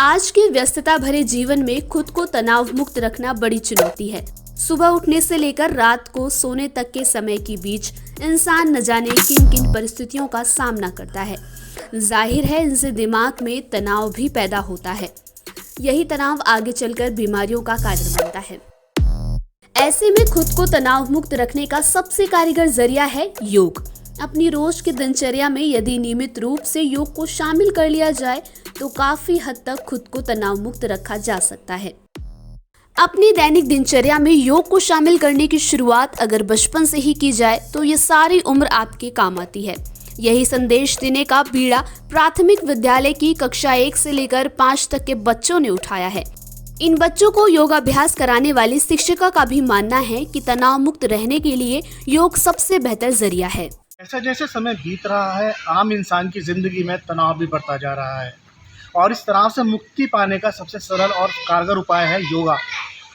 आज के व्यस्तता भरे जीवन में खुद को तनाव मुक्त रखना बड़ी चुनौती है। सुबह उठने से लेकर रात को सोने तक के समय के बीच इंसान न जाने किन किन परिस्थितियों का सामना करता है। जाहिर है इनसे दिमाग में तनाव भी पैदा होता है। यही तनाव आगे चलकर बीमारियों का कारण बनता है। ऐसे में खुद को तनाव मुक्त रखने का सबसे कारगर जरिया है योग। अपनी रोज की दिनचर्या में यदि नियमित रूप से योग को शामिल कर लिया जाए तो काफी हद तक खुद को तनाव मुक्त रखा जा सकता है। अपनी दैनिक दिनचर्या में योग को शामिल करने की शुरुआत अगर बचपन से ही की जाए तो ये सारी उम्र आपके काम आती है। यही संदेश देने का बीड़ा प्राथमिक विद्यालय की कक्षा 1 से लेकर 5 तक के बच्चों ने उठाया है। इन बच्चों को योगाभ्यास कराने वाली शिक्षिका का भी मानना है कि तनाव मुक्त रहने के लिए योग सबसे बेहतर जरिया है। जैसे जैसे समय बीत रहा है, आम इंसान की ज़िंदगी में तनाव भी बढ़ता जा रहा है और इस तनाव से मुक्ति पाने का सबसे सरल और कारगर उपाय है योगा।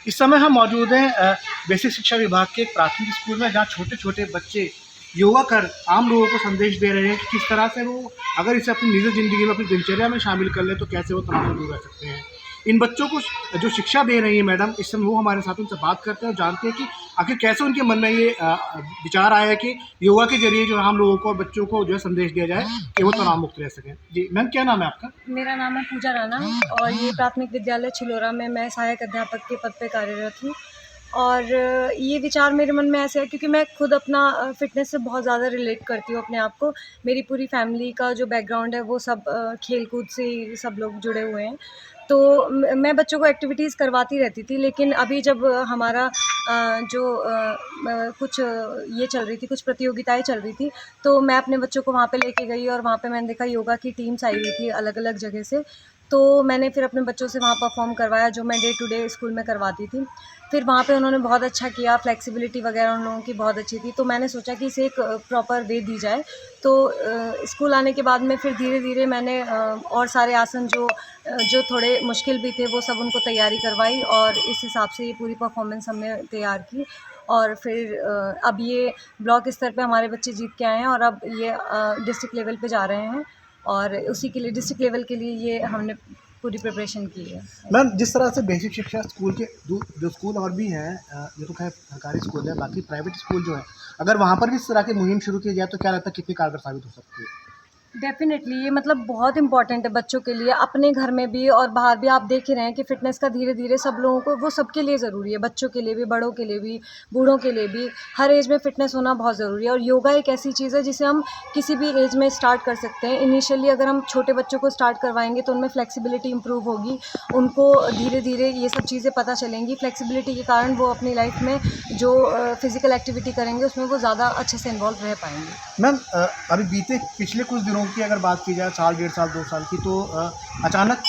इस समय हम मौजूद हैं बेसिक शिक्षा विभाग के एक प्राथमिक स्कूल में, जहाँ छोटे छोटे बच्चे योगा कर आम लोगों को संदेश दे रहे हैं कि किस तरह से वो अगर इसे अपनी निजी ज़िंदगी में, अपनी दिनचर्या में शामिल कर ले तो कैसे वो तनाव से दूर रह सकते हैं। इन बच्चों को जो शिक्षा दे रही है मैडम, इस समय वो हमारे साथ उनसे बात करते हैं और जानते हैं कि आखिर कैसे उनके मन में ये विचार आया है कि योगा के जरिए जो हम लोगों को और बच्चों को जो है संदेश दिया जाए कि वो तनाव मुक्त रह सकें। जी मैम, क्या नाम है आपका? मेरा नाम है पूजा राणा और ये प्राथमिक विद्यालय छिलोरा में मैं सहायक अध्यापक के पद पे कार्यरत हूँ। और ये विचार मेरे मन में ऐसे है क्योंकि मैं खुद अपना फ़िटनेस से बहुत ज़्यादा रिलेट करती हूँ अपने आप को। मेरी पूरी फैमिली का जो बैकग्राउंड है वो सब खेल कूद से ही सब लोग जुड़े हुए हैं। तो मैं बच्चों को एक्टिविटीज़ करवाती रहती थी, लेकिन अभी जब हमारा कुछ ये चल रही थी, कुछ प्रतियोगिताएं चल रही थी, तो मैं अपने बच्चों को वहाँ पे लेके गई और वहाँ पे मैंने देखा योगा की टीम्स आई हुई थी अलग अलग जगह से। तो मैंने फिर अपने बच्चों से वहाँ परफॉर्म करवाया जो मैं डे टू डे स्कूल में करवाती थी। फिर वहाँ पे उन्होंने बहुत अच्छा किया, फ्लेक्सिबिलिटी वगैरह उन लोगों की बहुत अच्छी थी। तो मैंने सोचा कि इसे एक प्रॉपर वे दी जाए। तो स्कूल आने के बाद में फिर धीरे धीरे मैंने और सारे आसन जो थोड़े मुश्किल भी थे वो सब उनको तैयारी करवाई और इस हिसाब से ये पूरी परफॉर्मेंस हमने तैयार की। और फिर अब ये ब्लॉक स्तर पे हमारे बच्चे जीत के आए हैं और अब ये डिस्ट्रिक्ट लेवल पे जा रहे हैं और उसी के लिए डिस्ट्रिक्ट लेवल के लिए ये हमने पूरी प्रिपरेशन की है। मैम, जिस तरह से बेसिक शिक्षा स्कूल के जो स्कूल और भी हैं, ये तो खैर सरकारी स्कूल है, बाकी प्राइवेट स्कूल जो है, अगर वहाँ पर भी इस तरह की मुहिम शुरू की जाए तो क्या लगता है कितनी कारगर साबित हो सकती है? डेफ़िनेटली ये मतलब बहुत इम्पॉर्टेंट है बच्चों के लिए, अपने घर में भी और बाहर भी। आप देख ही रहे हैं कि फ़िटनेस का धीरे धीरे सब लोगों को, वो सबके लिए ज़रूरी है, बच्चों के लिए भी, बड़ों के लिए भी, बूढ़ों के लिए भी। हर एज में फ़िटनेस होना बहुत ज़रूरी है और योगा एक ऐसी चीज़ है जिसे हम किसी भी एज में स्टार्ट कर सकते हैं। इनिशियली अगर हम छोटे बच्चों को स्टार्ट करवाएंगे तो उनमें फ्लेक्सिबिलिटी इंप्रूव होगी, उनको धीरे धीरे ये सब चीज़ें पता चलेंगी। फ्लेक्सिबिलिटी के कारण वो अपनी लाइफ में जो फिज़िकल एक्टिविटी करेंगे उसमें वो ज़्यादा अच्छे से इन्वॉल्व रह पाएंगे। मैम, अभी पिछले कुछ दिनों की अगर बात की जाए, साल, 1.5 साल, 2 साल की, तो अचानक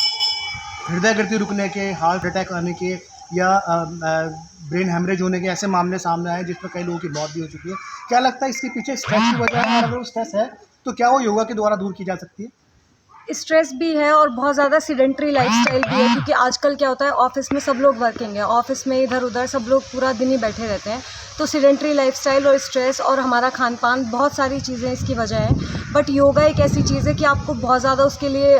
हृदय गति रुकने के, हार्ट अटैक आने के या ब्रेन हेमरेज होने के ऐसे मामले सामने आए जिसमें कई लोगों की मौत भी हो चुकी है। क्या लगता है इसके पीछे स्ट्रेस की वजह है? और अगर वो स्ट्रेस है तो क्या वो योगा के द्वारा दूर की जा सकती है? स्ट्रेस भी है और बहुत ज़्यादा सीडेंटरी लाइफस्टाइल भी है, क्योंकि आजकल क्या होता है, ऑफिस में सब लोग वर्किंग है, ऑफिस में इधर उधर सब लोग पूरा दिन ही बैठे रहते हैं। तो सीडेंटरी लाइफस्टाइल और स्ट्रेस और हमारा खान पान, बहुत सारी चीज़ें इसकी वजह है। बट योगा एक ऐसी चीज़ है कि आपको बहुत ज़्यादा उसके लिए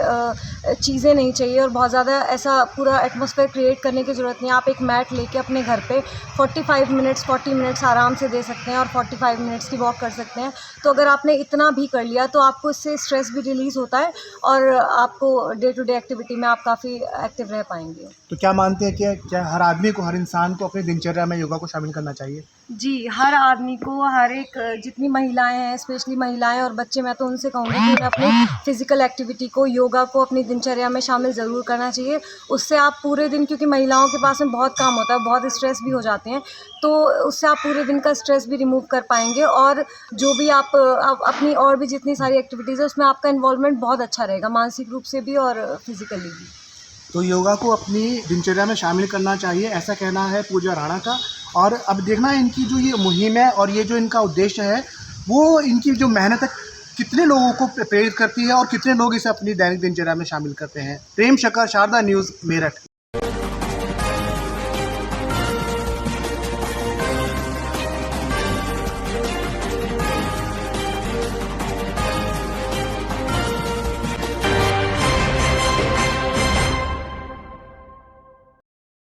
चीज़ें नहीं चाहिए और बहुत ज़्यादा ऐसा पूरा एटमॉस्फेयर क्रिएट करने की ज़रूरत नहीं है। आप एक मैट लेके अपने घर पे 40 मिनट्स आराम से दे सकते हैं और 45 मिनट्स की वॉक कर सकते हैं। तो अगर आपने इतना भी कर लिया तो आपको इससे स्ट्रेस भी रिलीज़ होता है और आपको डे टू डे एक्टिविटी में आप काफ़ी एक्टिव रह पाएंगे। तो क्या मानते हैं कि क्या हर आदमी को, हर इंसान को अपनी दिनचर्या में योगा को शामिल करना चाहिए? जी, हर आदमी को, हर एक जितनी महिलाएं हैं, स्पेशली महिलाएं और बच्चे, मैं तो उनसे कहूँगी कि उन्हें अपनी फ़िज़िकल एक्टिविटी को, योगा को अपनी दिनचर्या में शामिल ज़रूर करना चाहिए। उससे आप पूरे दिन, क्योंकि महिलाओं के पास में बहुत काम होता है, बहुत स्ट्रेस भी हो जाते हैं, तो उससे आप पूरे दिन का स्ट्रेस भी रिमूव कर पाएंगे और जो भी आप अपनी और भी जितनी सारी एक्टिविटीज़ है उसमें आपका इन्वॉल्वमेंट बहुत अच्छा रहेगा, मानसिक रूप से भी और फिज़िकली भी। तो योगा को अपनी दिनचर्या में शामिल करना चाहिए, ऐसा कहना है पूजा राणा का। और अब देखना है इनकी जो ये मुहिम है और ये जो इनका उद्देश्य है, वो इनकी जो मेहनत है कितने लोगों को प्रेरित करती है और कितने लोग इसे अपनी दैनिक दिनचर्या में शामिल करते हैं। प्रेम शकर, शारदा न्यूज़, मेरठ।